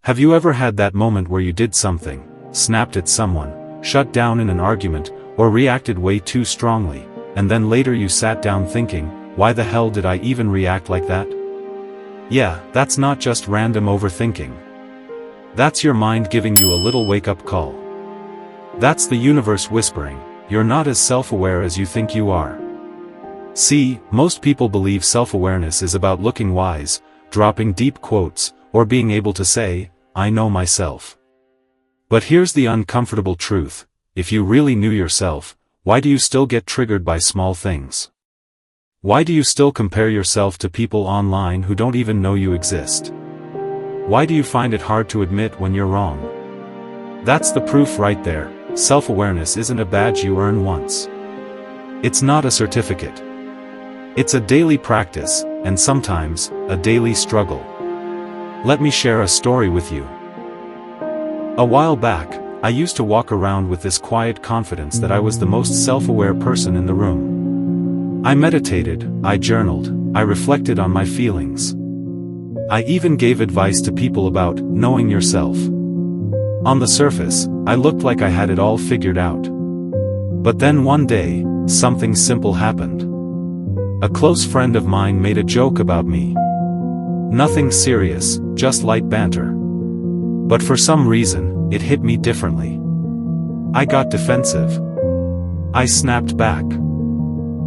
Have you ever had that moment where you did something, snapped at someone, shut down in an argument, or reacted way too strongly, and then later you sat down thinking, why the hell did I even react like that? Yeah, that's not just random overthinking. That's your mind giving you a little wake-up call. That's the universe whispering, you're not as self-aware as you think you are. See, most people believe self-awareness is about looking wise, dropping deep quotes, or being able to say, I know myself. But here's the uncomfortable truth, if you really knew yourself, why do you still get triggered by small things? Why do you still compare yourself to people online who don't even know you exist? Why do you find it hard to admit when you're wrong? That's the proof right there, self-awareness isn't a badge you earn once. It's not a certificate. It's a daily practice, and sometimes, a daily struggle. Let me share a story with you. A while back, I used to walk around with this quiet confidence that I was the most self-aware person in the room. I meditated, I journaled, I reflected on my feelings. I even gave advice to people about knowing yourself. On the surface, I looked like I had it all figured out. But then one day, something simple happened. A close friend of mine made a joke about me. Nothing serious, just light banter. But for some reason, it hit me differently. I got defensive. I snapped back.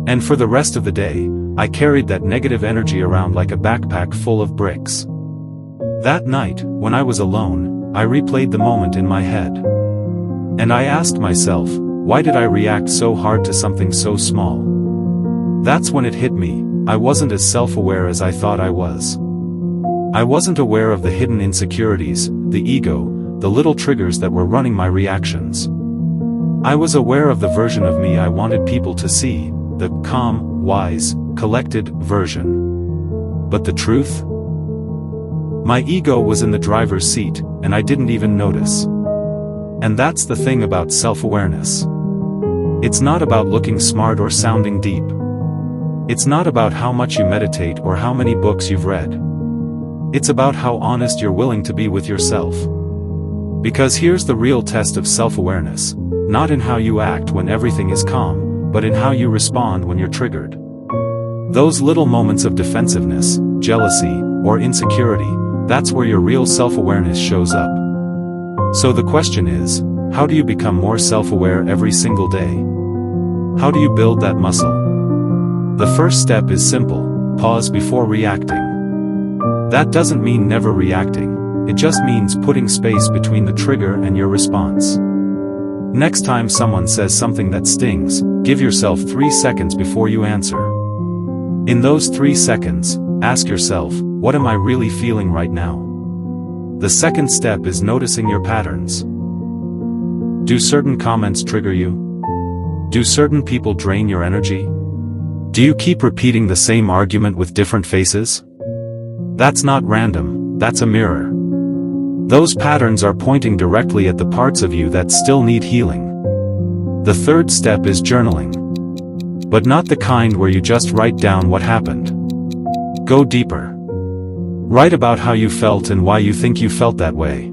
And for the rest of the day, I carried that negative energy around like a backpack full of bricks. That night, when I was alone, I replayed the moment in my head. And I asked myself, why did I react so hard to something so small? That's when it hit me, I wasn't as self-aware as I thought I was. I wasn't aware of the hidden insecurities, the ego, the little triggers that were running my reactions. I was aware of the version of me I wanted people to see, the calm, wise, collected version. But the truth? My ego was in the driver's seat, and I didn't even notice. And that's the thing about self-awareness. It's not about looking smart or sounding deep. It's not about how much you meditate or how many books you've read. It's about how honest you're willing to be with yourself. Because here's the real test of self-awareness, not in how you act when everything is calm, but in how you respond when you're triggered. Those little moments of defensiveness, jealousy, or insecurity, that's where your real self-awareness shows up. So the question is, how do you become more self-aware every single day? How do you build that muscle? The first step is simple, pause before reacting. That doesn't mean never reacting, it just means putting space between the trigger and your response. Next time someone says something that stings, give yourself 3 seconds before you answer. In those 3 seconds, ask yourself, what am I really feeling right now? The second step is noticing your patterns. Do certain comments trigger you? Do certain people drain your energy? Do you keep repeating the same argument with different faces? That's not random, that's a mirror. Those patterns are pointing directly at the parts of you that still need healing. The third step is journaling. But not the kind where you just write down what happened. Go deeper. Write about how you felt and why you think you felt that way.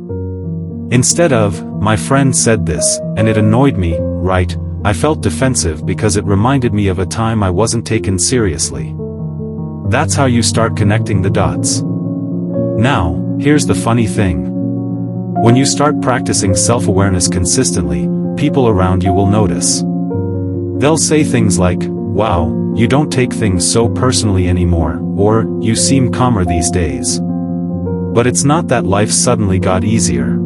Instead of, my friend said this, and it annoyed me, write, I felt defensive because it reminded me of a time I wasn't taken seriously. That's how you start connecting the dots. Now, here's the funny thing. When you start practicing self-awareness consistently, people around you will notice. They'll say things like, wow, you don't take things so personally anymore, or, you seem calmer these days. But it's not that life suddenly got easier.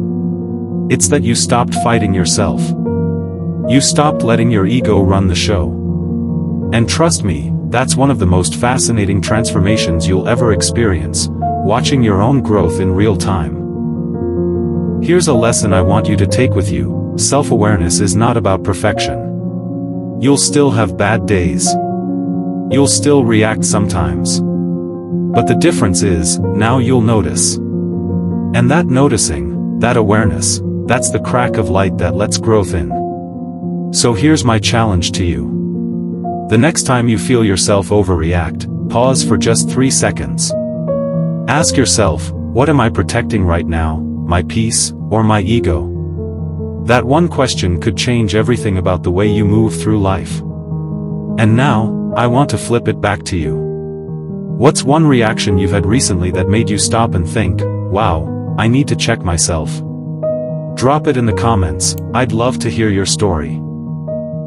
It's that you stopped fighting yourself. You stopped letting your ego run the show. And trust me, that's one of the most fascinating transformations you'll ever experience, watching your own growth in real time. Here's a lesson I want you to take with you, self-awareness is not about perfection. You'll still have bad days. You'll still react sometimes. But the difference is, now you'll notice. And that noticing, that awareness, that's the crack of light that lets growth in. So here's my challenge to you. The next time you feel yourself overreact, pause for just 3 seconds. Ask yourself, what am I protecting right now, my peace, or my ego? That one question could change everything about the way you move through life. And now, I want to flip it back to you. What's one reaction you've had recently that made you stop and think, wow, I need to check myself? Drop it in the comments, I'd love to hear your story.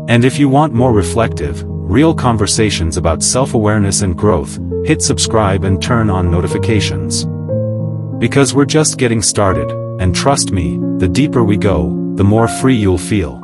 And if you want more reflective, real conversations about self-awareness and growth, hit subscribe and turn on notifications. Because we're just getting started, and trust me, the deeper we go, the more free you'll feel.